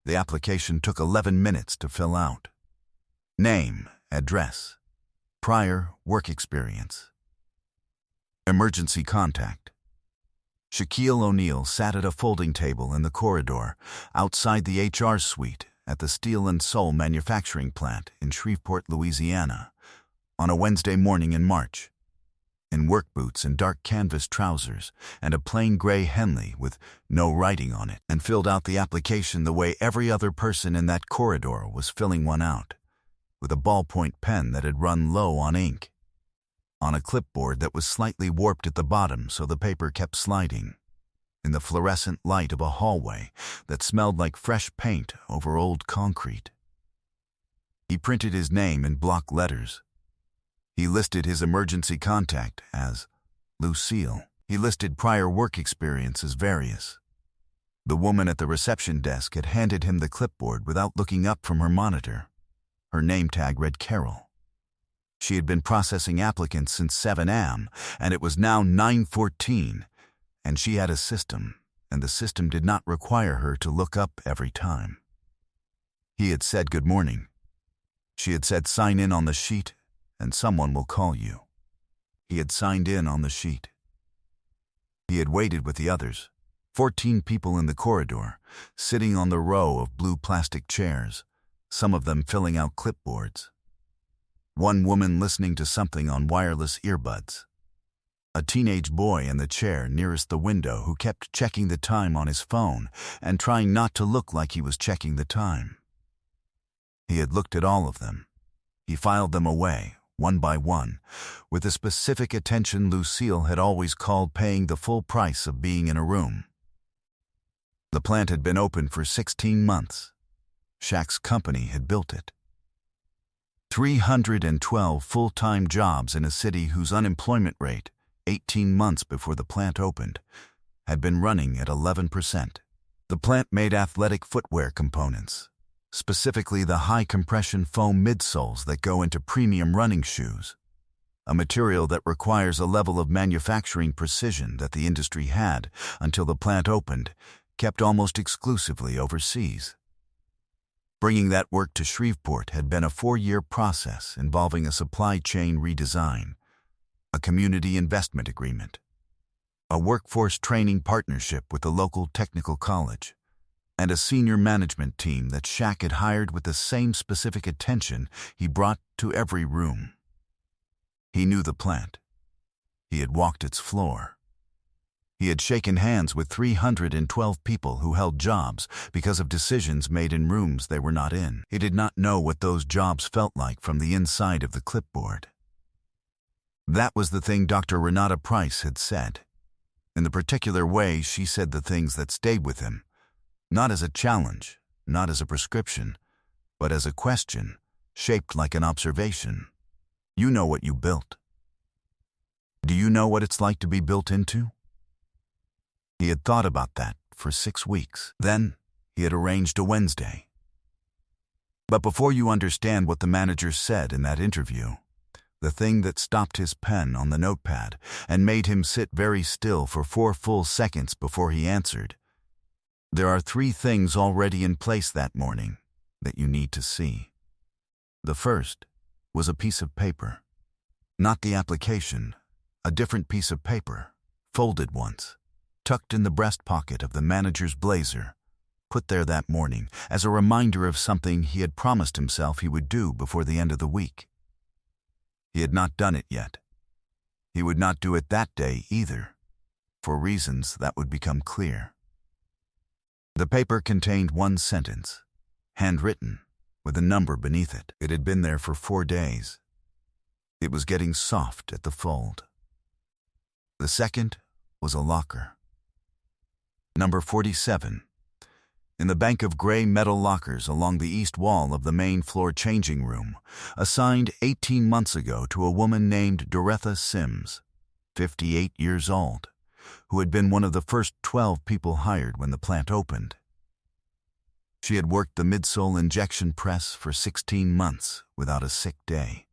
The application took 11 minutes to fill out. Name, address, prior work experience. Emergency contact. Shaquille O'Neal sat at a folding table in the corridor outside the HR suite at the Steel and Sole manufacturing plant in Shreveport, Louisiana, on a Wednesday morning in March. In work boots and dark canvas trousers and a plain gray Henley with no writing on it, and filled out the application the way every other person in that corridor was filling one out, with a ballpoint pen that had run low on ink, on a clipboard that was slightly warped at the bottom so the paper kept sliding, in the fluorescent light of a hallway that smelled like fresh paint over old concrete. He printed his name in block letters. He listed his emergency contact as Lucille. He listed prior work experience as various. The woman at the reception desk had handed him the clipboard without looking up from her monitor. Her name tag read Carol. She had been processing applicants since 7 a.m., and it was now 9:14, and she had a system, and the system did not require her to look up every time. He had said good morning. She had said sign in on the sheet, and someone will call you. He had signed in on the sheet. He had waited with the others, 14 people in the corridor, sitting on the row of blue plastic chairs, some of them filling out clipboards. One woman listening to something on wireless earbuds. A teenage boy in the chair nearest the window who kept checking the time on his phone and trying not to look like he was checking the time. He had looked at all of them. He filed them away, one by one, with the specific attention Lucille had always called paying the full price of being in a room. The plant had been open for 16 months. Shaq's company had built it. 312 full-time jobs in a city whose unemployment rate, 18 months before the plant opened, had been running at 11%. The plant made athletic footwear components, specifically the high-compression foam midsoles that go into premium running shoes, a material that requires a level of manufacturing precision that the industry had, until the plant opened, kept almost exclusively overseas. Bringing that work to Shreveport had been a 4-year process involving a supply chain redesign, a community investment agreement, a workforce training partnership with the local technical college, and a senior management team that Shaq had hired with the same specific attention he brought to every room. He knew the plant. He had walked its floor. He had shaken hands with 312 people who held jobs because of decisions made in rooms they were not in. He did not know what those jobs felt like from the inside of the clipboard. That was the thing Dr. Renata Price had said. In the particular way she said the things that stayed with him, not as a challenge, not as a prescription, but as a question, shaped like an observation. You know what you built. Do you know what it's like to be built into? He had thought about that for 6 weeks. Then, he had arranged a Wednesday. But before you understand what the manager said in that interview, the thing that stopped his pen on the notepad and made him sit very still for 4 full seconds before he answered, there are 3 things already in place that morning that you need to see. The first was a piece of paper. Not the application, a different piece of paper, folded once, tucked in the breast pocket of the manager's blazer, put there that morning as a reminder of something he had promised himself he would do before the end of the week. He had not done it yet. He would not do it that day either, for reasons that would become clear. The paper contained 1 sentence, handwritten, with a number beneath it. It had been there for 4 days. It was getting soft at the fold. The second was a locker. Number 47. In the bank of gray metal lockers along the east wall of the main floor changing room, assigned 18 months ago to a woman named Doretha Sims, 58 years old, who had been one of the first 12 people hired when the plant opened. She had worked the midsole injection press for 16 months without a sick day,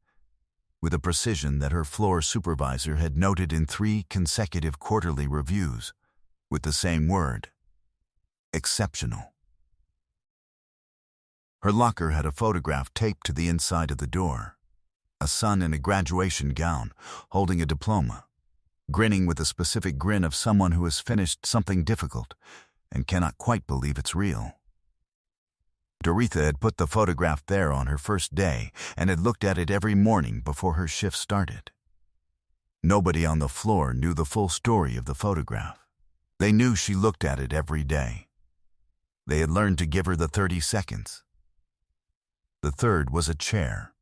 with a precision that her floor supervisor had noted in 3 consecutive quarterly reviews, with the same word: exceptional. Her locker had a photograph taped to the inside of the door. A son in a graduation gown, holding a diploma, grinning with a specific grin of someone who has finished something difficult and cannot quite believe it's real. Doretha had put the photograph there on her first day and had looked at it every morning before her shift started. Nobody on the floor knew the full story of the photograph. They knew she looked at it every day. They had learned to give her the 30 seconds. The third was a chair.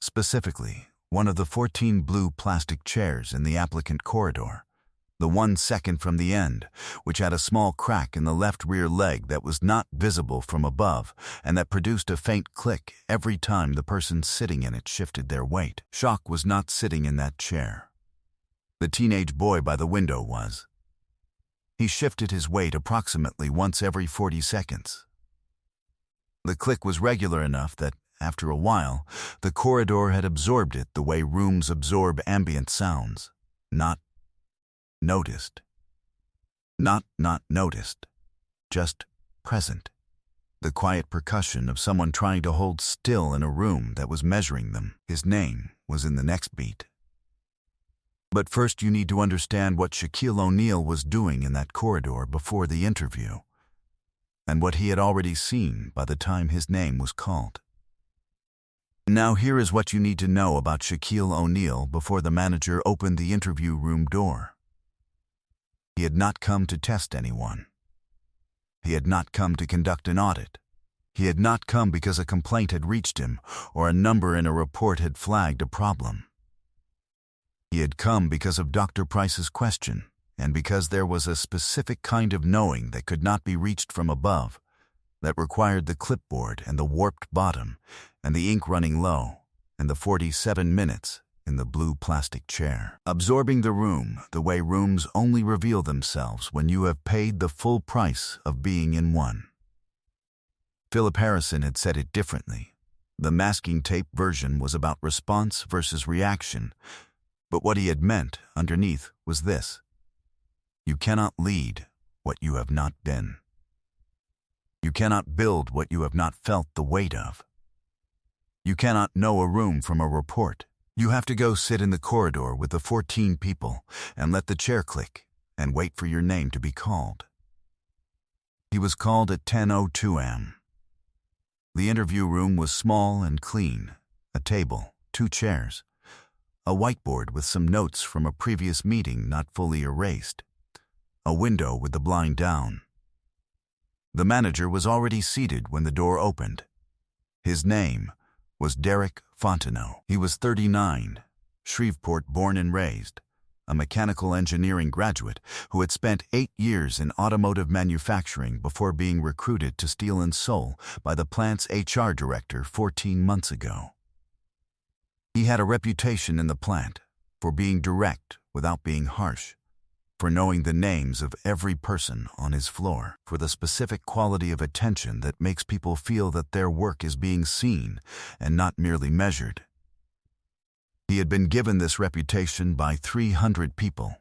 Specifically, one of the 14 blue plastic chairs in the applicant corridor, the one second from the end, which had a small crack in the left rear leg that was not visible from above and that produced a faint click every time the person sitting in it shifted their weight. Shaq was not sitting in that chair. The teenage boy by the window was. He shifted his weight approximately once every 40 seconds. The click was regular enough that, after a while, the corridor had absorbed it the way rooms absorb ambient sounds. Not noticed. Not noticed. Just present. The quiet percussion of someone trying to hold still in a room that was measuring them. His name was in the next beat. But first you need to understand what Shaquille O'Neal was doing in that corridor before the interview, and what he had already seen by the time his name was called. Now here is what you need to know about Shaquille O'Neal before the manager opened the interview room door. He had not come to test anyone. He had not come to conduct an audit. He had not come because a complaint had reached him or a number in a report had flagged a problem. He had come because of Dr. Price's question and because there was a specific kind of knowing that could not be reached from above, that required the clipboard and the warped bottom and the ink running low and the 47 minutes in the blue plastic chair. Absorbing the room the way rooms only reveal themselves when you have paid the full price of being in one. Philip Harrison had said it differently. The masking tape version was about response versus reaction, but what he had meant underneath was this: you cannot lead what you have not been. You cannot build what you have not felt the weight of. You cannot know a room from a report. You have to go sit in the corridor with the 14 people and let the chair click and wait for your name to be called. He was called at 10:02 a.m. The interview room was small and clean, a table, 2 chairs, a whiteboard with some notes from a previous meeting not fully erased, a window with the blind down. The manager was already seated when the door opened. His name was Derek Fontenot. He was 39, Shreveport born and raised, a mechanical engineering graduate who had spent 8 years in automotive manufacturing before being recruited to Steel and Soul by the plant's HR director 14 months ago. He had a reputation in the plant for being direct without being harsh, for knowing the names of every person on his floor, for the specific quality of attention that makes people feel that their work is being seen and not merely measured. He had been given this reputation by 300 people,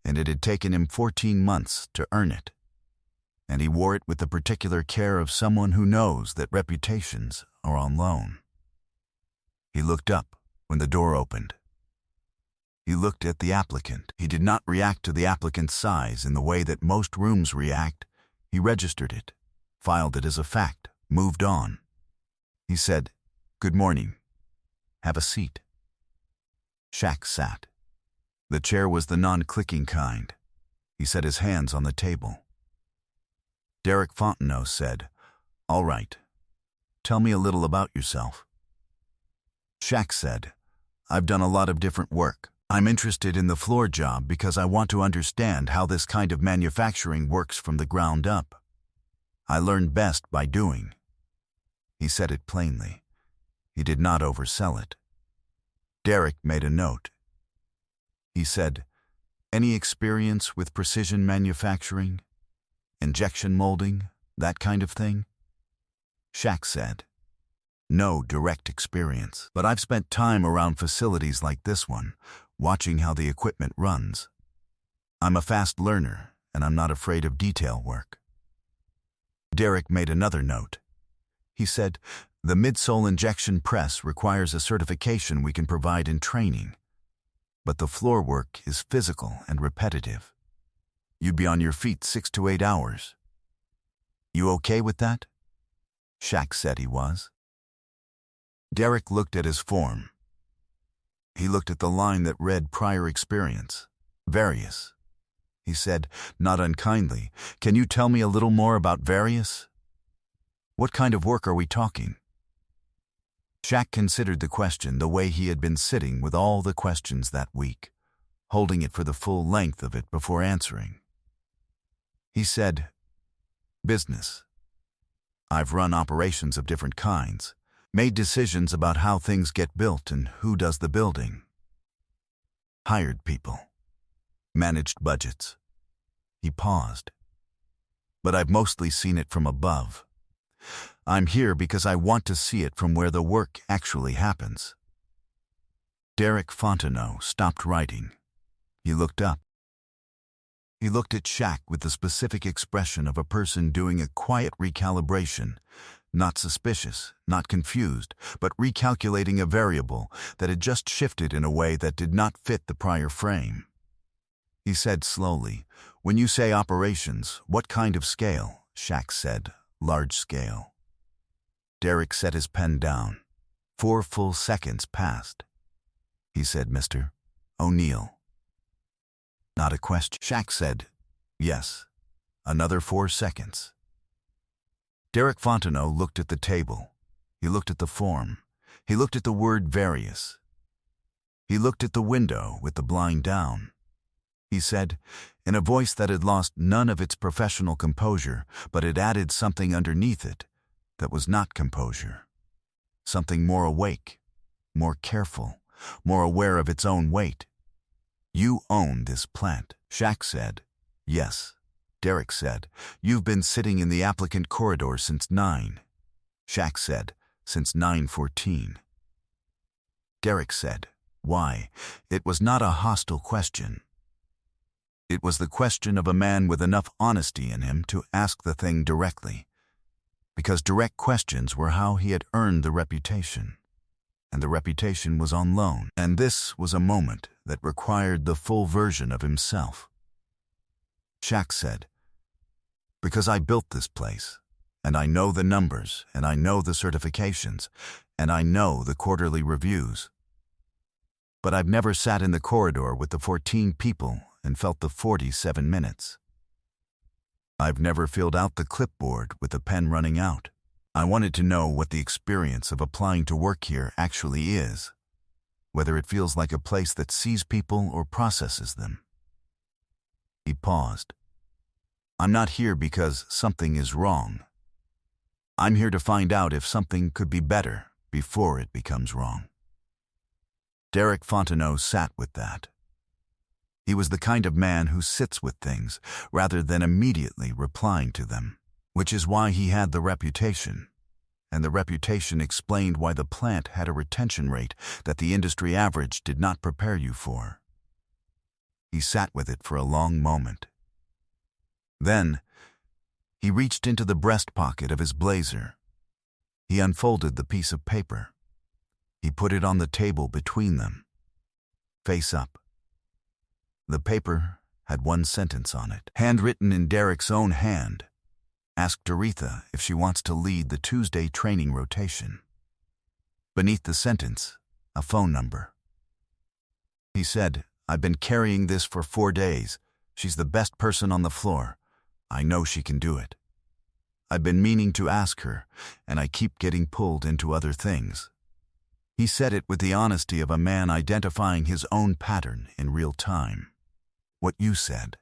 and it had taken him 14 months to earn it. And he wore it with the particular care of someone who knows that reputations are on loan. He looked up when the door opened. He looked at the applicant. He did not react to the applicant's size in the way that most rooms react. He registered it, filed it as a fact, moved on. He said, "Good morning. Have a seat." Shaq sat. The chair was the non-clicking kind. He set his hands on the table. Derek Fontenot said, "All right. Tell me a little about yourself." Shaq said, "I've done a lot of different work. I'm interested in the floor job because I want to understand how this kind of manufacturing works from the ground up. I learn best by doing." He said it plainly. He did not oversell it. Derek made a note. He said, "Any experience with precision manufacturing? Injection molding? That kind of thing?" Shaq said, "No direct experience, but I've spent time around facilities like this one, watching how the equipment runs. I'm a fast learner, and I'm not afraid of detail work." Derek made another note. He said, the midsole injection press requires a certification we can provide in training. But the floor work is physical and repetitive. You'd be on your feet 6 to 8 hours. You okay with that? Shaq said he was. Derek looked at his form. He looked at the line that read prior experience, various. He said, not unkindly, can you tell me a little more about various? What kind of work are we talking? Shaq considered the question the way he had been sitting with all the questions that week, holding it for the full length of it before answering. He said, business. I've run operations of different kinds, made decisions about how things get built and who does the building. Hired people. Managed budgets. He paused. But I've mostly seen it from above. I'm here because I want to see it from where the work actually happens. Derek Fontenot stopped writing. He looked up. He looked at Shaq with the specific expression of a person doing a quiet recalibration, not suspicious, not confused, but recalculating a variable that had just shifted in a way that did not fit the prior frame. He said slowly, when you say operations, what kind of scale? Shaq said, large scale. Derek set his pen down. 4 full seconds passed. He said, Mr. O'Neill. Not a question. Shaq said, yes. Another 4 seconds. Derek Fontenot looked at the table. He looked at the form. He looked at the word various. He looked at the window with the blind down. He said, in a voice that had lost none of its professional composure, but had added something underneath it that was not composure. Something more awake, more careful, more aware of its own weight. You own this plant. Shaq said, yes. Derek said, you've been sitting in the applicant corridor since 9. Shaq said, since 9:14. Derek said, why? It was not a hostile question. It was the question of a man with enough honesty in him to ask the thing directly, because direct questions were how he had earned the reputation, and the reputation was on loan, and this was a moment that required the full version of himself. Shaq said, because I built this place, and I know the numbers, and I know the certifications, and I know the quarterly reviews. But I've never sat in the corridor with the 14 people and felt the 47 minutes. I've never filled out the clipboard with the pen running out. I wanted to know what the experience of applying to work here actually is, whether it feels like a place that sees people or processes them. He paused. I'm not here because something is wrong. I'm here to find out if something could be better before it becomes wrong. Derek Fontenot sat with that. He was the kind of man who sits with things rather than immediately replying to them, which is why he had the reputation, and the reputation explained why the plant had a retention rate that the industry average did not prepare you for. He sat with it for a long moment. Then, he reached into the breast pocket of his blazer. He unfolded the piece of paper. He put it on the table between them, face up. The paper had one sentence on it, handwritten in Derek's own hand. Ask Doretha if she wants to lead the Tuesday training rotation. Beneath the sentence, a phone number. He said, I've been carrying this for 4 days. She's the best person on the floor. I know she can do it. I've been meaning to ask her, and I keep getting pulled into other things. He said it with the honesty of a man identifying his own pattern in real time. What you said,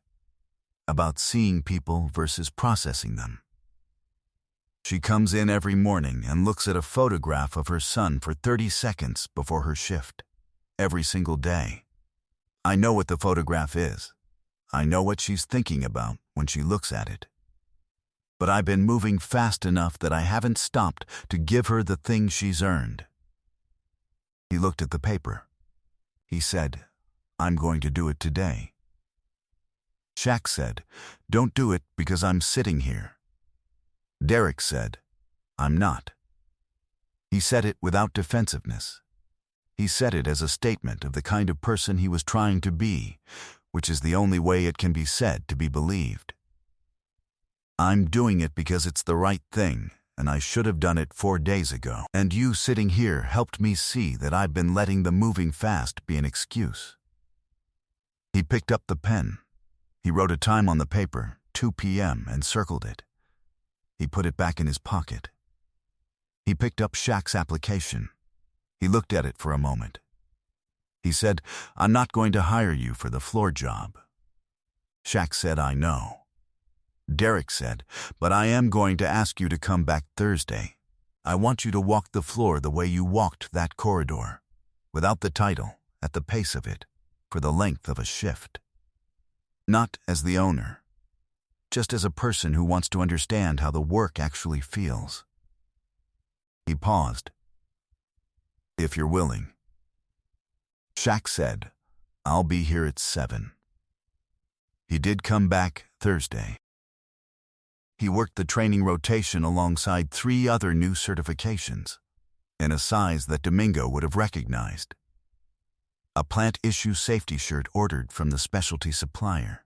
about seeing people versus processing them. She comes in every morning and looks at a photograph of her son for 30 seconds before her shift, every single day. I know what the photograph is. I know what she's thinking about when she looks at it. But I've been moving fast enough that I haven't stopped to give her the thing she's earned. He looked at the paper. He said, I'm going to do it today. Shaq said, don't do it because I'm sitting here. Derek said, I'm not. He said it without defensiveness. He said it as a statement of the kind of person he was trying to be, which is the only way it can be said to be believed. I'm doing it because it's the right thing, and I should have done it 4 days ago. And you sitting here helped me see that I've been letting the moving fast be an excuse. He picked up the pen. He wrote a time on the paper, 2 p.m., and circled it. He put it back in his pocket. He picked up Shaq's application. He looked at it for a moment. He said, "I'm not going to hire you for the floor job." Shaq said, "I know." Derek said, "But I am going to ask you to come back Thursday. I want you to walk the floor the way you walked that corridor, without the title, at the pace of it, for the length of a shift. Not as the owner, just as a person who wants to understand how the work actually feels." He paused. "If you're willing." Shaq said, "I'll be here at 7. He did come back Thursday. He worked the training rotation alongside 3 other new certifications, in a size that Domingo would have recognized. A plant-issue safety shirt ordered from the specialty supplier.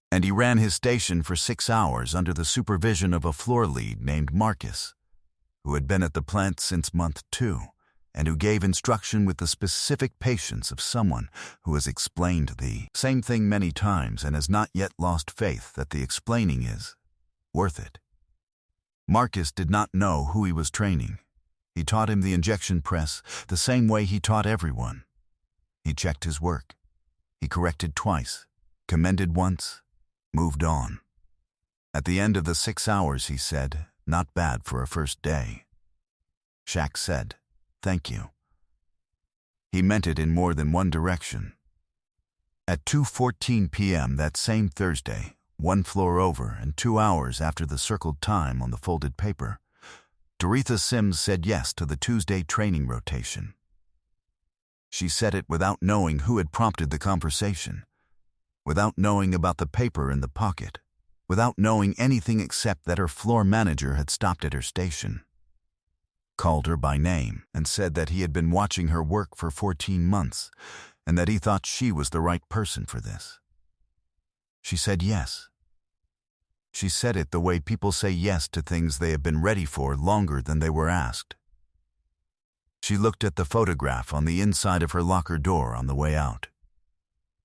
And he ran his station for 6 hours under the supervision of a floor lead named Marcus, who had been at the plant since month 2, and who gave instruction with the specific patience of someone who has explained the same thing many times and has not yet lost faith that the explaining is worth it. Marcus did not know who he was training. He taught him the injection press the same way he taught everyone. He checked his work. He corrected twice, commended once, moved on. At the end of the 6 hours, he said, "Not bad for a first day." Shaq said, "Thank you." He meant it in more than one direction. At 2:14 p.m. that same Thursday, 1 floor over and 2 hours after the circled time on the folded paper, Doretha Sims said yes to the Tuesday training rotation. She said it without knowing who had prompted the conversation, without knowing about the paper in the pocket, without knowing anything except that her floor manager had stopped at her station, called her by name, and said that he had been watching her work for 14 months and that he thought she was the right person for this. She said yes. She said it the way people say yes to things they have been ready for longer than they were asked. She looked at the photograph on the inside of her locker door on the way out.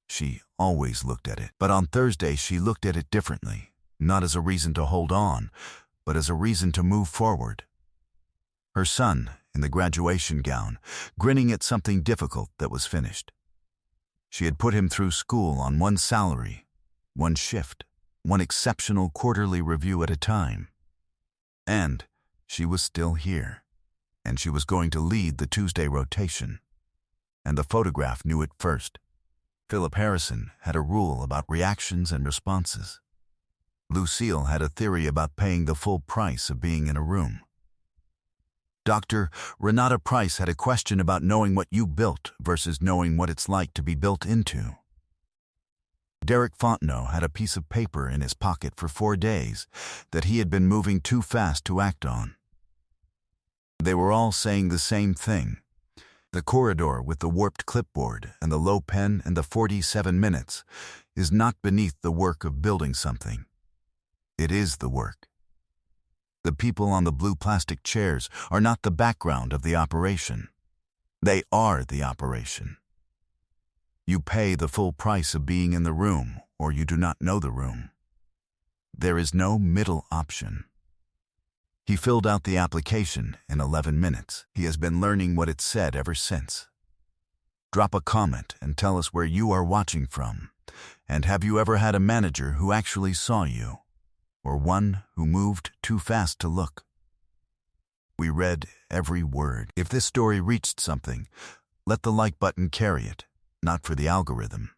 She always looked at it, but on Thursday she looked at it differently, not as a reason to hold on, but as a reason to move forward. Her son, in the graduation gown, grinning at something difficult that was finished. She had put him through school on one salary, one shift, one exceptional quarterly review at a time. And she was still here, and she was going to lead the Tuesday rotation. And the photograph knew it first. Philip Harrison had a rule about reactions and responses. Lucille had a theory about paying the full price of being in a room. Dr. Renata Price had a question about knowing what you built versus knowing what it's like to be built into. Derek Fontenot had a piece of paper in his pocket for 4 days that he had been moving too fast to act on. They were all saying the same thing. The corridor with the warped clipboard and the low pen and the 47 minutes is not beneath the work of building something. It is the work. The people on the blue plastic chairs are not the background of the operation. They are the operation. You pay the full price of being in the room, or you do not know the room. There is no middle option. He filled out the application in 11 minutes. He has been learning what it said ever since. Drop a comment and tell us where you are watching from. And have you ever had a manager who actually saw you, or one who moved too fast to look? We read every word. If this story reached something, let the like button carry it, not for the algorithm.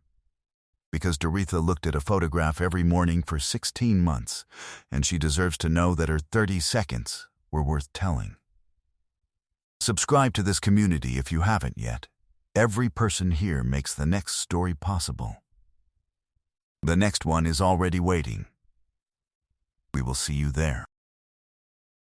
Because Doretha looked at a photograph every morning for 16 months, and she deserves to know that her 30 seconds were worth telling. Subscribe to this community if you haven't yet. Every person here makes the next story possible. The next one is already waiting. We will see you there.